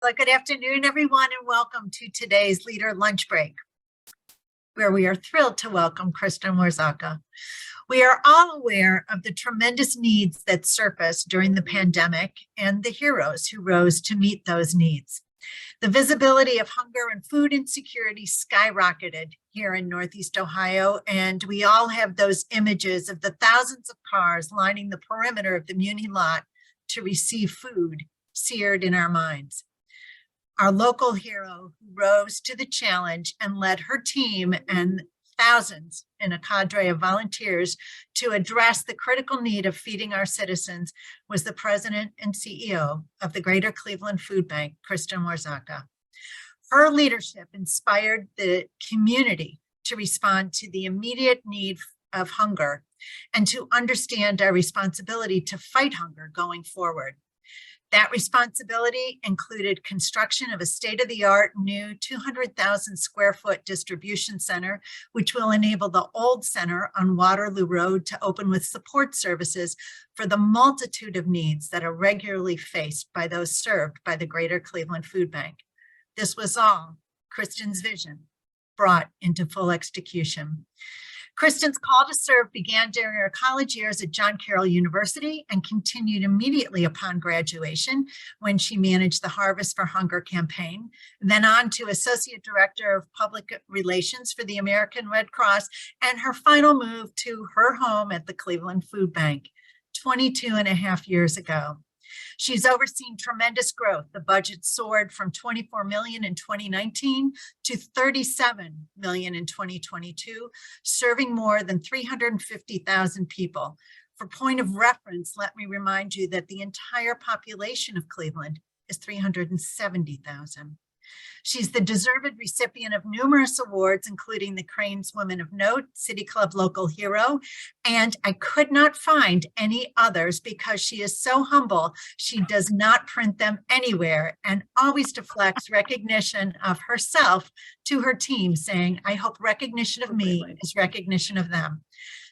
Well, good afternoon, everyone, and welcome to today's Leader Lunch Break, where we are thrilled to welcome Kristin Warzocha. We are all aware of the tremendous needs that surfaced during the pandemic and the heroes who rose to meet those needs. The visibility of hunger and food insecurity skyrocketed here in Northeast Ohio, and we all have those images of the thousands of cars lining the perimeter of the Muni lot to receive food seared in our minds. Our local hero who rose to the challenge and led her team and thousands in a cadre of volunteers to address the critical need of feeding our citizens was the president and CEO of the Greater Cleveland Food Bank, Kristin Warzocha. Her leadership inspired the community to respond to the immediate need of hunger and to understand our responsibility to fight hunger going forward. That responsibility included construction of a state-of-the-art new 200,000 square foot distribution center, which will enable the old center on Waterloo Road to open with support services for the multitude of needs that are regularly faced by those served by the Greater Cleveland Food Bank. This was all Kristin's vision brought into full execution. Kristin's call to serve began during her college years at John Carroll University and continued immediately upon graduation when she managed the Harvest for Hunger campaign, then on to Associate Director of Public Relations for the American Red Cross, and her final move to her home at the Cleveland Food Bank 22 and a half years ago. She's overseen tremendous growth. The budget soared from $24 million in 2019 to $37 million in 2022, serving more than 350,000 people. For point of reference, let me remind you that the entire population of Cleveland is 370,000. She's the deserved recipient of numerous awards, including the Cranes Women of Note, City Club Local Hero, and I could not find any others because she is so humble. She does not print them anywhere and always deflects recognition of herself to her team, saying, I hope recognition of me is recognition of them.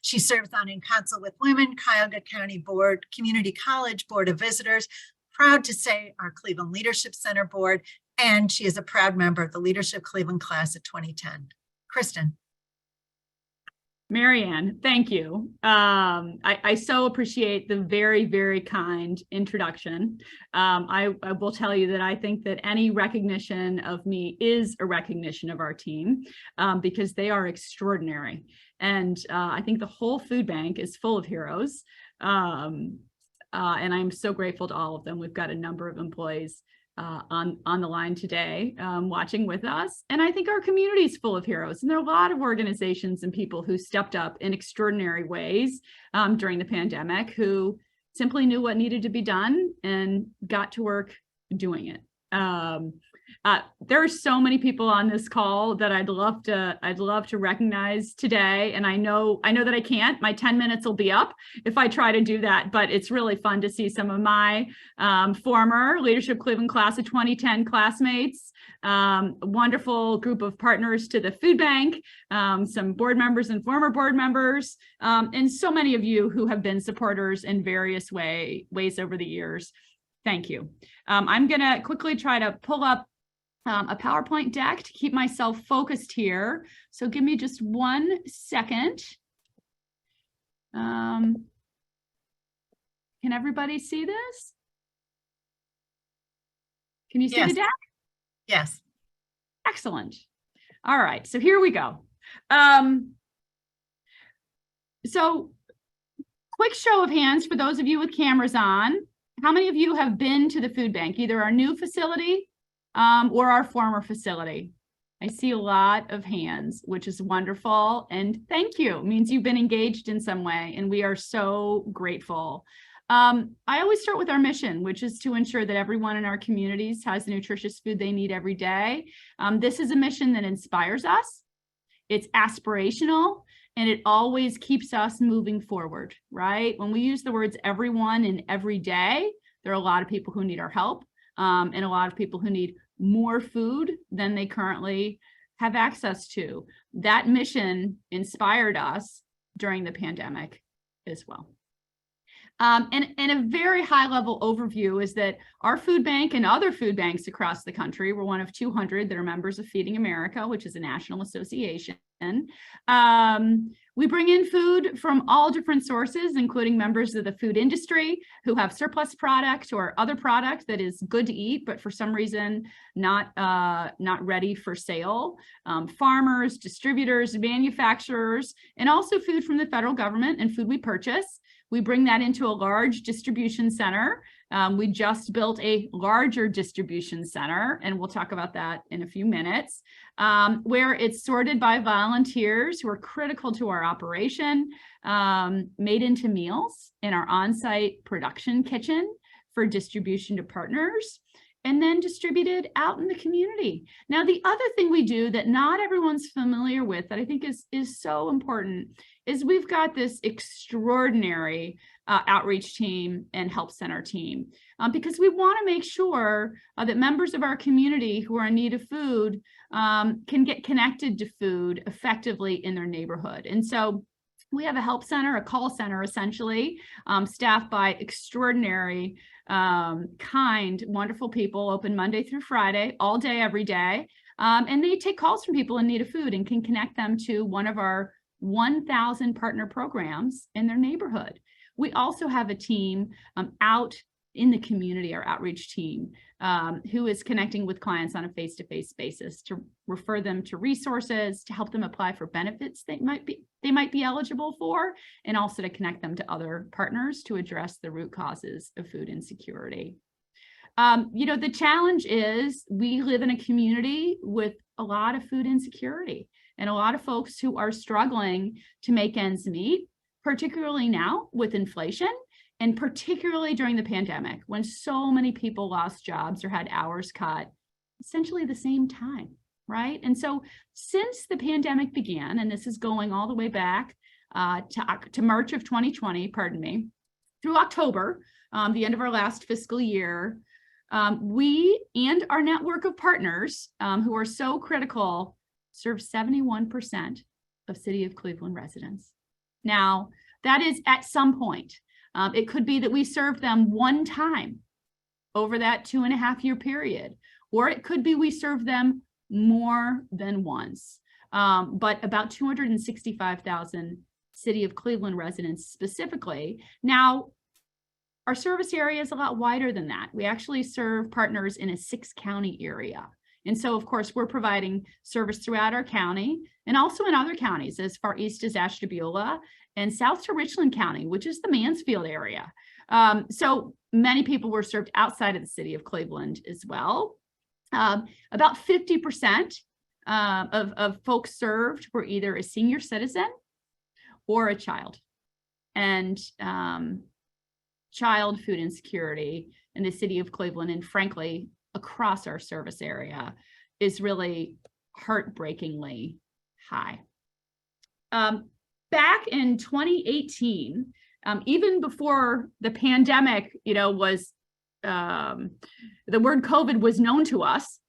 She serves on In Council with Women, Cuyahoga County Board, Community College Board of Visitors, proud to say our Cleveland Leadership Center Board, and she is a proud member of the Leadership Cleveland class of 2010. Kristin. Marianne, thank you. I so appreciate the very, very kind introduction. I will tell you that I think that any recognition of me is a recognition of our team because they are extraordinary. And I think the whole food bank is full of heroes. And I'm so grateful to all of them. We've got a number of employees on the line today watching with us. And I think our community is full of heroes. And there are a lot of organizations and people who stepped up in extraordinary ways during the pandemic, who simply knew what needed to be done and got to work doing it. There are so many people on this call that I'd love to recognize today. And I know that I can't. My 10 minutes will be up if I try to do that, but it's really fun to see some of my former Leadership Cleveland class of 2010 classmates, a wonderful group of partners to the food bank, some board members and former board members, and so many of you who have been supporters in various ways over the years. Thank you. I'm going to quickly try to pull up a PowerPoint deck to keep myself focused here. So give me just 1 second. Can everybody see this? Can you see the deck? Yes. Excellent. All right, so here we go. So quick show of hands for those of you with cameras on. How many of you have been to the food bank, either our new facility or our former facility? I see a lot of hands, which is wonderful. And thank you. It means you've been engaged in some way, and we are so grateful. I always start with our mission, which is to ensure that everyone in our communities has the nutritious food they need every day. This is a mission that inspires us. It's aspirational. And it always keeps us moving forward, right? When we use the words everyone and every day, there are a lot of people who need our help and a lot of people who need more food than they currently have access to. That mission inspired us during the pandemic as well. And a very high level overview is that our food bank and other food banks across the country, we're one of 200 that are members of Feeding America, which is a national association. We bring in food from all different sources, including members of the food industry who have surplus product or other product that is good to eat, but for some reason not ready for sale. Farmers, distributors, manufacturers, and also food from the federal government and food we purchase. We bring that into a large distribution center. We just built a larger distribution center, and we'll talk about that in a few minutes, where it's sorted by volunteers who are critical to our operation, made into meals in our on-site production kitchen for distribution to partners, and then distributed out in the community. Now, the other thing we do that not everyone's familiar with that I think is so important is we've got this extraordinary outreach team and help center team because we want to make sure that members of our community who are in need of food can get connected to food effectively in their neighborhood. And so we have a help center, a call center, essentially, staffed by extraordinary, kind, wonderful people, open Monday through Friday, all day, every day. And they take calls from people in need of food and can connect them to one of our 1,000 partner programs in their neighborhood. We also have a team out in the community, our outreach team, who is connecting with clients on a face-to-face basis to refer them to resources, to help them apply for benefits they might be eligible for, and also to connect them to other partners to address the root causes of food insecurity. The challenge is we live in a community with a lot of food insecurity and a lot of folks who are struggling to make ends meet, particularly now with inflation. And particularly during the pandemic, when so many people lost jobs or had hours cut, essentially the same time, right? And so since the pandemic began, and this is going all the way back to March of 2020, pardon me, through October, the end of our last fiscal year, we and our network of partners who are so critical serve 71% of City of Cleveland residents. Now, that is at some point. It could be that we served them one time over that 2.5-year period, or it could be we served them more than once. But about 265,000 City of Cleveland residents specifically. Now, our service area is a lot wider than that. We actually serve partners in a 6-county area. And so, of course, we're providing service throughout our county and also in other counties as far east as Ashtabula and south to Richland County, which is the Mansfield area. So many people were served outside of the City of Cleveland as well. About 50% of folks served were either a senior citizen or a child. And child food insecurity in the City of Cleveland, and frankly, across our service area, is really heartbreakingly high. Back in 2018, even before the pandemic, was the word COVID was known to us,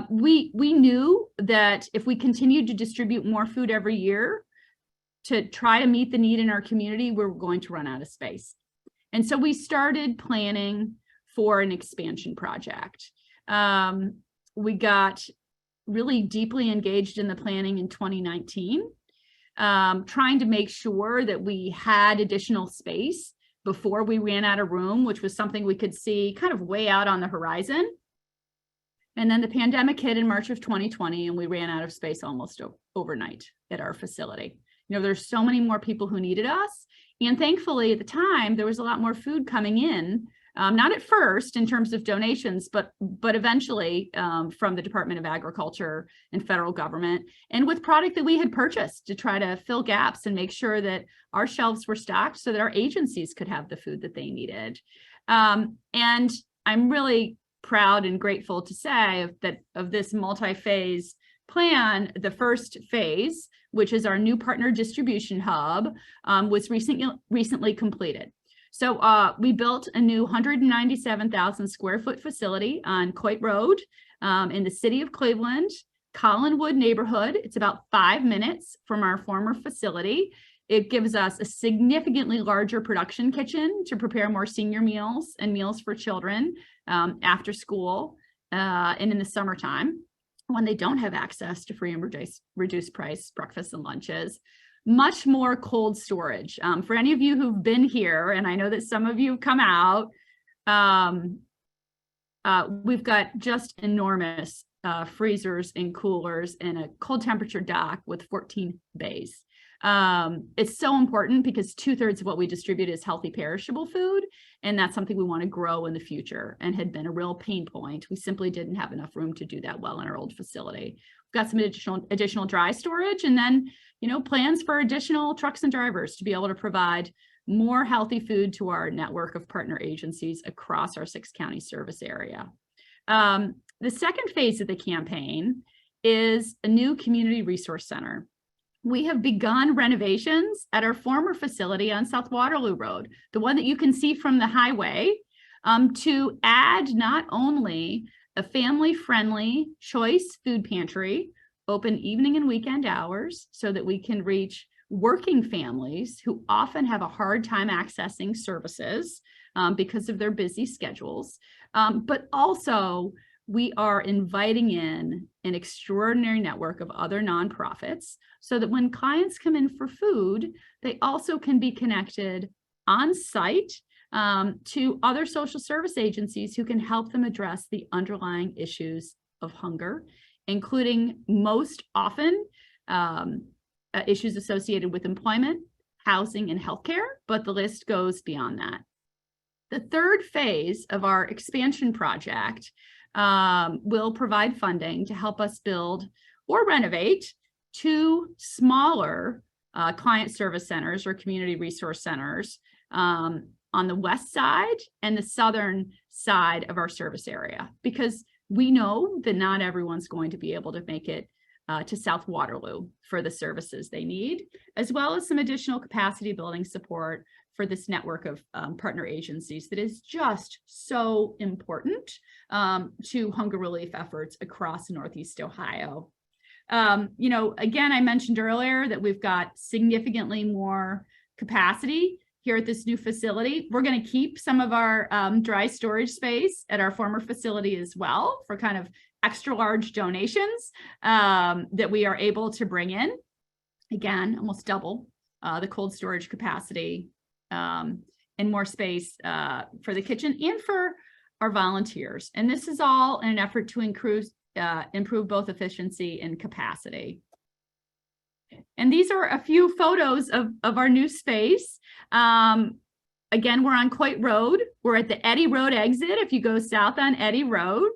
we knew that if we continued to distribute more food every year to try to meet the need in our community, we were going to run out of space. And so we started planning for an expansion project. We got really deeply engaged in the planning in 2019, trying to make sure that we had additional space before we ran out of room, which was something we could see kind of way out on the horizon. And then the pandemic hit in March of 2020, and we ran out of space almost overnight at our facility. There's so many more people who needed us. And thankfully, at the time, there was a lot more food coming in, not at first in terms of donations, but eventually from the Department of Agriculture and federal government, and with product that we had purchased to try to fill gaps and make sure that our shelves were stocked so that our agencies could have the food that they needed. And I'm really proud and grateful to say that of this multi-phase plan, the first phase, which is our new partner distribution hub, was recently completed. So we built a new 197,000 square foot facility on Coit Road in the City of Cleveland, Collinwood neighborhood. It's about 5 minutes from our former facility. It gives us a significantly larger production kitchen to prepare more senior meals and meals for children after school and in the summertime when they don't have access to free and reduced price breakfasts and lunches. Much more cold storage. For any of you who've been here, and I know that some of you have come out, we've got just enormous freezers and coolers and a cold temperature dock with 14 bays. It's so important because 2/3 of what we distribute is healthy perishable food, and that's something we want to grow in the future and had been a real pain point. We simply didn't have enough room to do that well in our old facility. We've got some additional dry storage, and then, you know, plans for additional trucks and drivers to be able to provide more healthy food to our network of partner agencies across our 6-county service area. The second phase of the campaign is a new community resource center. We have begun renovations at our former facility on South Waterloo Road, the one that you can see from the highway, to add not only a family-friendly choice food pantry, open evening and weekend hours so that we can reach working families who often have a hard time accessing services because of their busy schedules, but also we are inviting in an extraordinary network of other nonprofits so that when clients come in for food, they also can be connected on site to other social service agencies who can help them address the underlying issues of hunger, including most often issues associated with employment, housing, and healthcare, but the list goes beyond that. The third phase of our expansion project will provide funding to help us build or renovate 2 smaller client service centers or community resource centers on the west side and the southern side of our service area, because we know that not everyone's going to be able to make it to South Waterloo for the services they need, as well as some additional capacity building support for this network of partner agencies that is just so important to hunger relief efforts across Northeast Ohio. You know, again, I mentioned earlier that we've got significantly more capacity here at this new facility. We're going to keep some of our dry storage space at our former facility as well for kind of extra large donations that we are able to bring in. Again, almost double the cold storage capacity and more space for the kitchen and for our volunteers. And this is all in an effort to improve both efficiency and capacity. And these are a few photos of our new space. Again, we're on Coit Road. We're at the Eddy Road exit. If you go south on Eddy Road,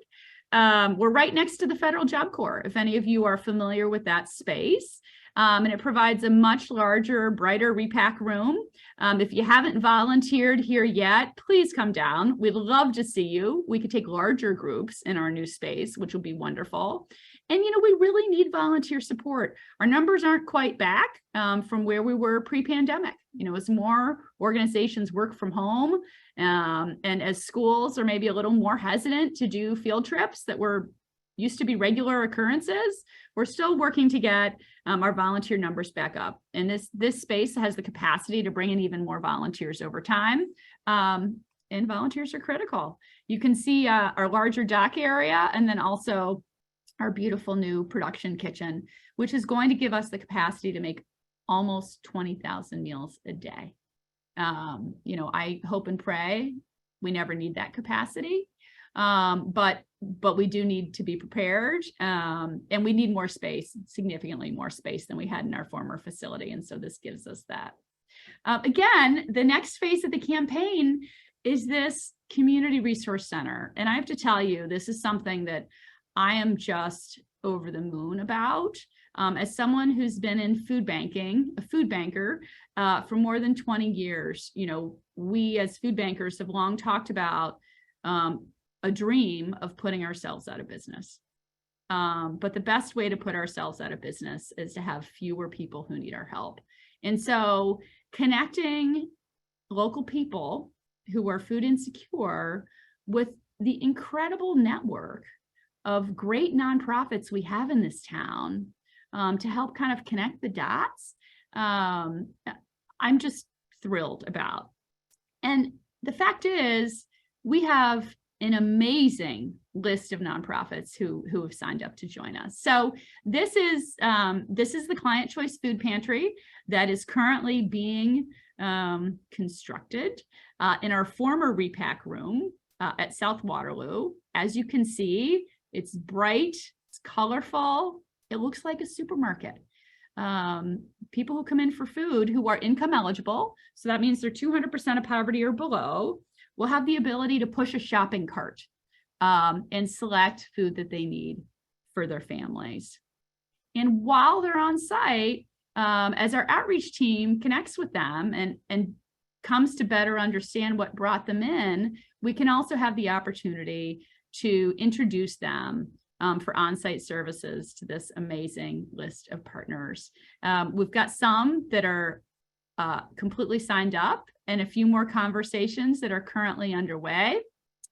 we're right next to the Federal Job Corps, if any of you are familiar with that space. And it provides a much larger, brighter repack room. If you haven't volunteered here yet, please come down. We'd love to see you. We could take larger groups in our new space, which will be wonderful. And, you know, we really need volunteer support. Our numbers aren't quite back from where we were pre-pandemic. You know, as more organizations work from home and as schools are maybe a little more hesitant to do field trips that were used to be regular occurrences, we're still working to get our volunteer numbers back up. And this space has the capacity to bring in even more volunteers over time. And volunteers are critical. You can see our larger dock area and then also our beautiful new production kitchen, which is going to give us the capacity to make almost 20,000 meals a day. You know, I hope and pray we never need that capacity. But we do need to be prepared, and we need more space, significantly more space than we had in our former facility. And so this gives us that. Again, the next phase of the campaign is this community resource center. And I have to tell you, this is something that I am just over the moon about. As someone who's been in food banking, a food banker for more than 20 years, you know, we as food bankers have long talked about a dream of putting ourselves out of business. But the best way to put ourselves out of business is to have fewer people who need our help. And so connecting local people who are food insecure with the incredible network of great nonprofits we have in this town to help kind of connect the dots I'm just thrilled about. And the fact is, we have an amazing list of nonprofits who have signed up to join us. So this is the Client Choice Food Pantry that is currently being constructed in our former repack room at South Waterloo. As you can see, it's bright, it's colorful, it looks like a supermarket. People who come in for food who are income eligible, so that means they're 200% of poverty or below, will have the ability to push a shopping cart and select food that they need for their families. And while they're on site, as our outreach team connects with them and comes to better understand what brought them in, we can also have the opportunity to introduce them for on-site services to this amazing list of partners. We've got some that are completely signed up and a few more conversations that are currently underway.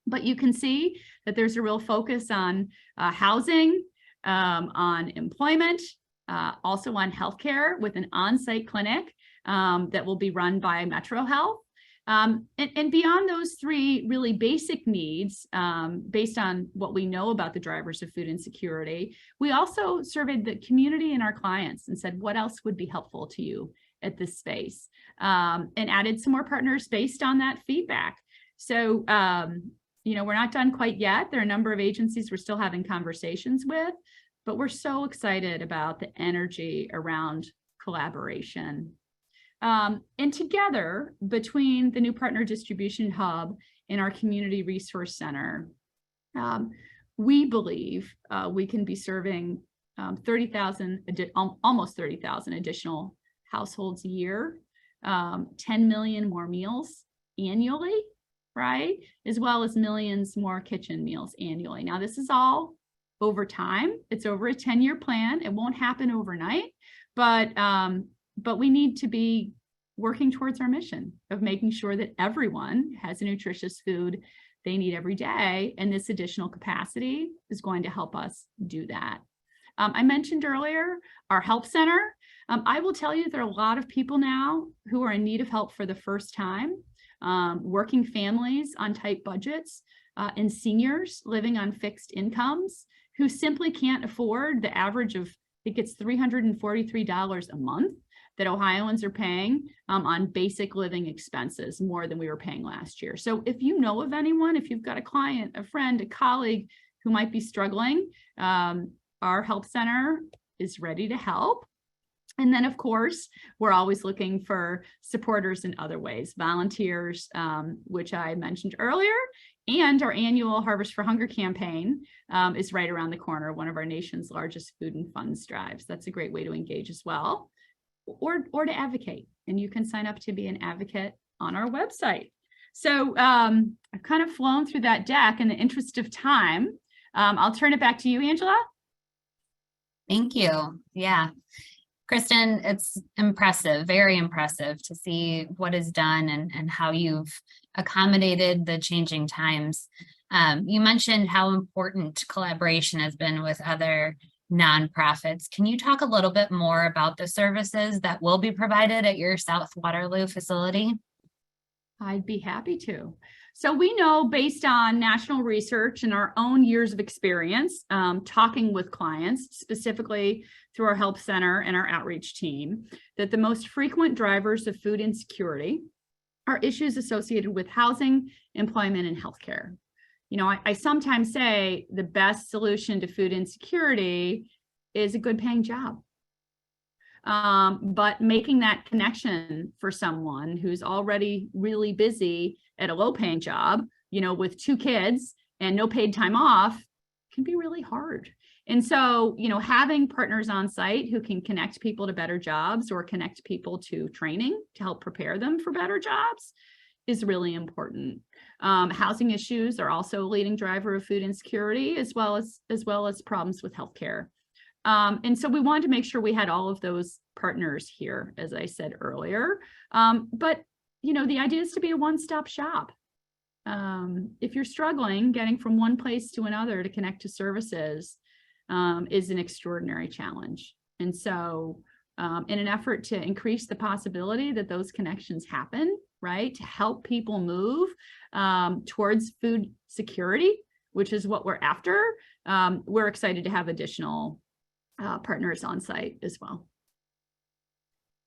But you can see that there's a real focus on housing, on employment, also on healthcare with an on-site clinic that will be run by Metro Health. And beyond those three really basic needs, based on what we know about the drivers of food insecurity, we also surveyed the community and our clients and said, what else would be helpful to you at this space? And added some more partners based on that feedback. So, we're not done quite yet. There are a number of agencies we're still having conversations with, but we're so excited about the energy around collaboration. And together, between the new partner distribution hub and our community resource center, we believe we can be serving 30,000, almost 30,000 additional households a year, 10 million more meals annually, right? As well as millions more kitchen meals annually. Now, this is all over time. It's over a 10-year plan. It won't happen overnight, but we need to be working towards our mission of making sure that everyone has a nutritious food they need every day. And this additional capacity is going to help us do that. I mentioned earlier our help center. I will tell you there are a lot of people now who are in need of help for the first time, working families on tight budgets, and seniors living on fixed incomes who simply can't afford the average of, I think it's $343 a month that Ohioans are paying on basic living expenses, more than we were paying last year. So if you know of anyone, if you've got a client, a friend, a colleague who might be struggling, our help center is ready to help. And then, of course, we're always looking for supporters in other ways, volunteers, which I mentioned earlier, and our annual Harvest for Hunger campaign is right around the corner, one of our nation's largest food and funds drives. That's a great way to engage as well, or to advocate. And you can sign up to be an advocate on our website. So I've kind of flown through that deck in the interest of time. I'll turn it back to you, Angela. Thank you. Yeah. Kristin, it's impressive, very impressive to see what is done and how you've accommodated the changing times. You mentioned how important collaboration has been with other nonprofits. Can you talk a little bit more about the services that will be provided at your South Waterloo facility? I'd be happy to. So we know, based on national research and our own years of experience, talking with clients, specifically through our help center and our outreach team, that the most frequent drivers of food insecurity are issues associated with housing, employment, and healthcare. I sometimes say the best solution to food insecurity is a good paying job. But making that connection for someone who's already really busy at a low paying job, with 2 kids and no paid time off, can be really hard. And so, having partners on site who can connect people to better jobs or connect people to training to help prepare them for better jobs is really important. Housing issues are also a leading driver of food insecurity, as well as problems with healthcare. And so we wanted to make sure we had all of those partners here, as I said earlier. But the idea is to be a one-stop shop. If you're struggling, getting from one place to another to connect to services is an extraordinary challenge. And so in an effort to increase the possibility that those connections happen, right? To help people move towards food security, which is what we're after. We're excited to have additional partners on site as well.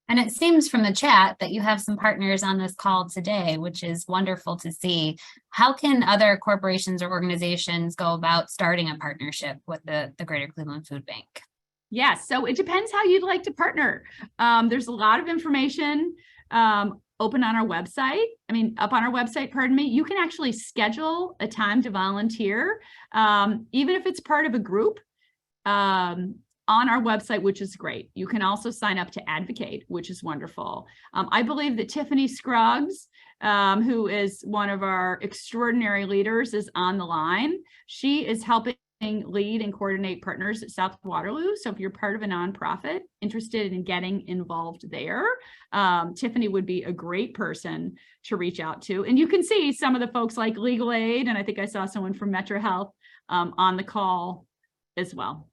And it seems from the chat that you have some partners on this call today, which is wonderful to see. How can other corporations or organizations go about starting a partnership with the Greater Cleveland Food Bank? Yes, so it depends how you'd like to partner. There's a lot of information open on our website. Up on our website, pardon me. You can actually schedule a time to volunteer, even if it's part of a group. On our website, which is great. You can also sign up to advocate, which is wonderful. I believe that Tiffany Scruggs, who is one of our extraordinary leaders, is on the line. She is helping lead and coordinate partners at South Waterloo. So if you're part of a nonprofit interested in getting involved there, Tiffany would be a great person to reach out to. And you can see some of the folks like Legal Aid, and I think I saw someone from Metro Health on the call as well.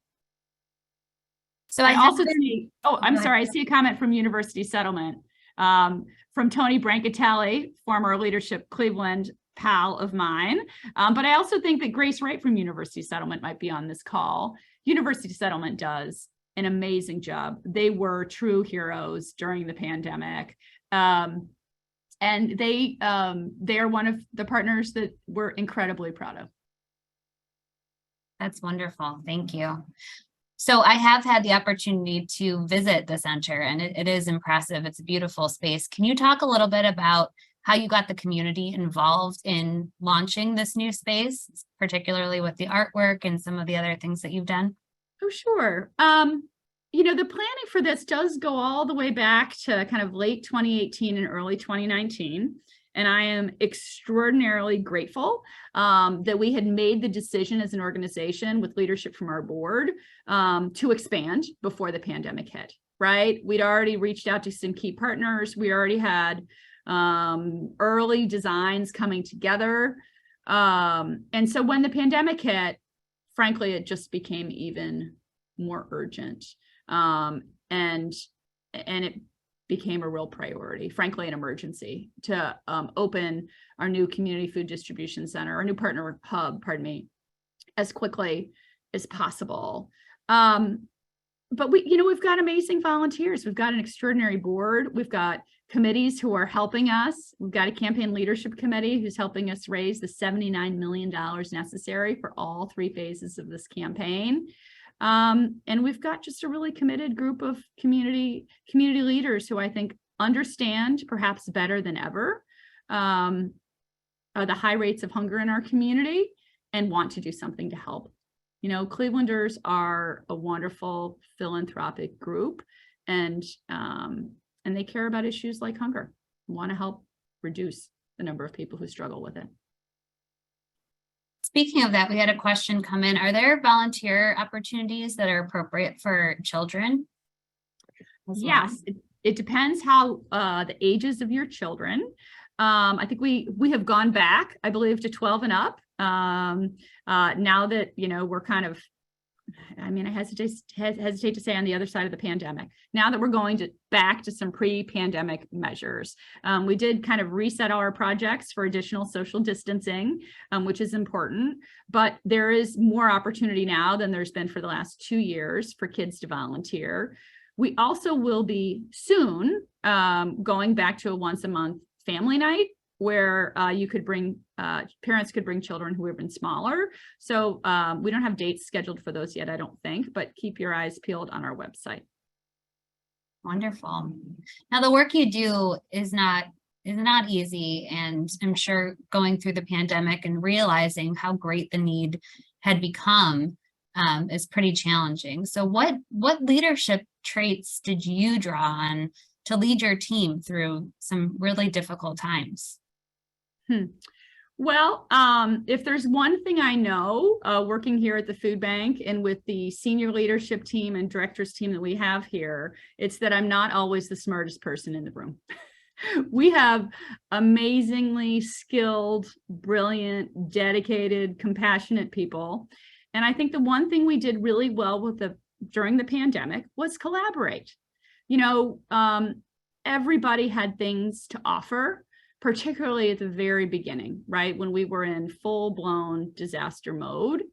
So I also see, I see a comment from University Settlement from Tony Brancatelli, former Leadership Cleveland pal of mine. But I also think that Grace Wright from University Settlement might be on this call. University Settlement does an amazing job. They were true heroes during the pandemic. And they are one of the partners that we're incredibly proud of. That's wonderful. Thank you. So I have had the opportunity to visit the center, and it is impressive. It's a beautiful space. Can you talk a little bit about how you got the community involved in launching this new space, particularly with the artwork and some of the other things that you've done? Oh, sure. The planning for this does go all the way back to kind of late 2018 and early 2019. And I am extraordinarily grateful that we had made the decision as an organization with leadership from our board to expand before the pandemic hit, right? We'd already reached out to some key partners. We already had early designs coming together. And so when the pandemic hit, frankly, it just became even more urgent. And it became a real priority, frankly, an emergency to open our new community food distribution center, our new partner hub, as quickly as possible. But we've got amazing volunteers. We've got an extraordinary board. We've got committees who are helping us. We've got a campaign leadership committee who's helping us raise the $79 million necessary for all 3 phases of this campaign. And we've got just a really committed group of community leaders who I think understand perhaps better than ever the high rates of hunger in our community and want to do something to help. Clevelanders are a wonderful philanthropic group, and they care about issues like hunger, want to help reduce the number of people who struggle with it. Speaking of that, we had a question come in. Are there volunteer opportunities that are appropriate for children? Yes, it depends how the ages of your children. I think we have gone back, I believe, to 12 and up. Now that, we're kind of, I hesitate to say on the other side of the pandemic, now that we're going back to some pre-pandemic measures. We did kind of reset our projects for additional social distancing, which is important, but there is more opportunity now than there's been for the last 2 years for kids to volunteer. We also will be soon going back to a once a month family night where you could bring, parents could bring children who have been smaller. So we don't have dates scheduled for those yet, I don't think, but keep your eyes peeled on our website. Wonderful. Now, the work you do is not easy, and I'm sure going through the pandemic and realizing how great the need had become is pretty challenging. So what leadership traits did you draw on to lead your team through some really difficult times? Well, if there's one thing I know, working here at the food bank and with the senior leadership team and directors team that we have here, it's that I'm not always the smartest person in the room. We have amazingly skilled, brilliant, dedicated, compassionate people. And I think the one thing we did really well during the pandemic was collaborate. everybody had things to offer, particularly at the very beginning, right? When we were in full-blown disaster mode.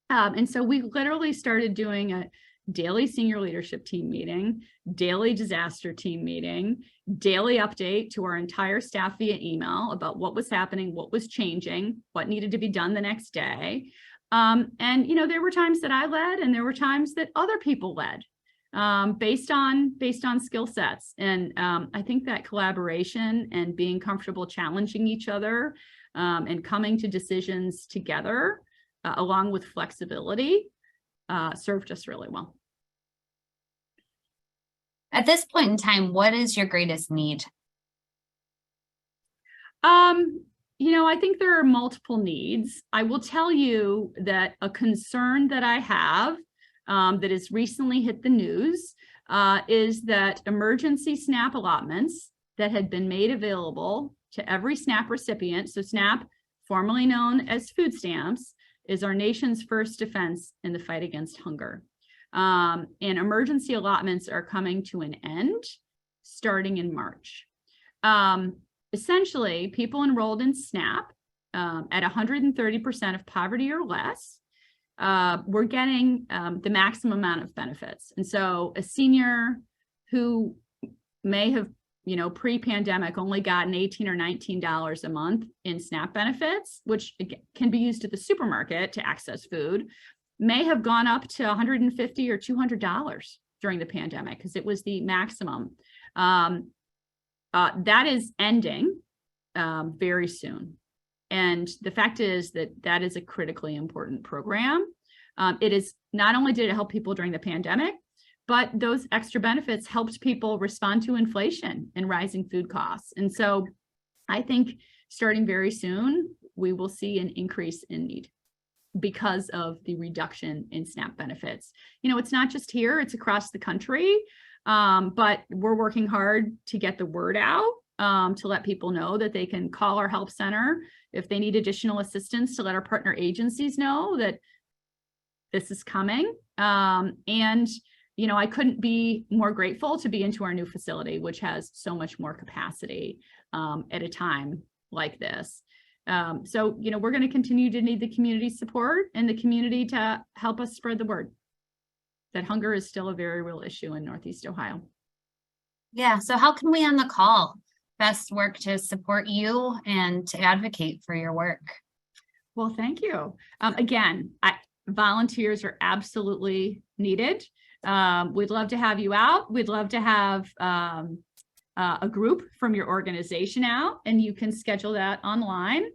And so we literally started doing a daily senior leadership team meeting, daily disaster team meeting, daily update to our entire staff via email about what was happening, what was changing, what needed to be done the next day. And, there were times that I led and there were times that other people led based on skill sets. And I think that collaboration and being comfortable challenging each other and coming to decisions together along with flexibility served us really well. At this point in time, what is your greatest need? I think there are multiple needs. I will tell you that a concern that I have that has recently hit the news is that emergency SNAP allotments that had been made available to every SNAP recipient, so SNAP, formerly known as food stamps, is our nation's first defense in the fight against hunger. And emergency allotments are coming to an end starting in March. Essentially, people enrolled in SNAP at 130% of poverty or less were getting the maximum amount of benefits. And so a senior who may have, pre-pandemic only gotten $18 or $19 a month in SNAP benefits, which can be used at the supermarket to access food, may have gone up to $150 or $200 during the pandemic because it was the maximum. That is ending very soon. And the fact is that is a critically important program. It is not only did it help people during the pandemic, but those extra benefits helped people respond to inflation and rising food costs. And so I think starting very soon, we will see an increase in need because of the reduction in SNAP benefits. It's not just here, it's across the country, but we're working hard to get the word out, to let people know that they can call our help center if they need additional assistance, to let our partner agencies know that this is coming. I couldn't be more grateful to be into our new facility, which has so much more capacity at a time like this. So we're going to continue to need the community support and the community to help us spread the word that hunger is still a very real issue in Northeast Ohio. Yeah. So how can we on the call best work to support you and to advocate for your work? Well, thank you. Again, volunteers are absolutely needed. We'd love to have you out. We'd love to have a group from your organization out, and you can schedule that online.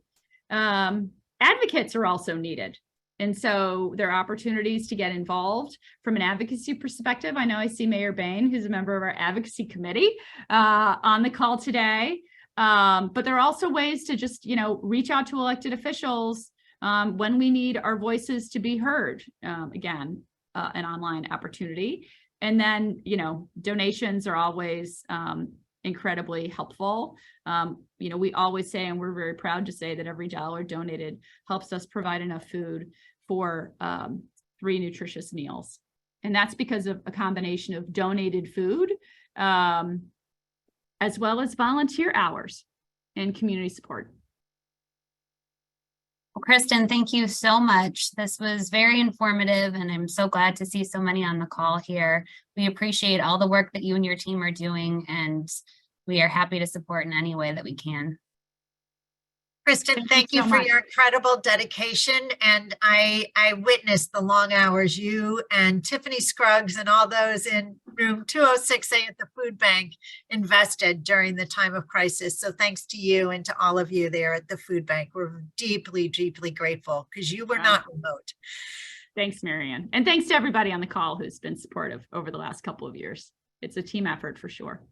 Advocates are also needed. And so there are opportunities to get involved from an advocacy perspective. I know I see Mayor Bain, who's a member of our advocacy committee, on the call today. But there are also ways to just, reach out to elected officials when we need our voices to be heard. Again, an online opportunity. And then, donations are always incredibly helpful. We always say, and we're very proud to say, that every dollar donated helps us provide enough food for 3 nutritious meals. And that's because of a combination of donated food, as well as volunteer hours and community support. Well, Kristin, thank you so much. This was very informative, and I'm so glad to see so many on the call here. We appreciate all the work that you and your team are doing, and we are happy to support in any way that we can. Kristin, thank you for your incredible dedication. And I witnessed the long hours you and Tiffany Scruggs and all those in room 206A at the food bank invested during the time of crisis. So thanks to you and to all of you there at the food bank. We're deeply, deeply grateful because you were not remote. Thanks, Marianne. And thanks to everybody on the call who's been supportive over the last couple of years. It's a team effort for sure.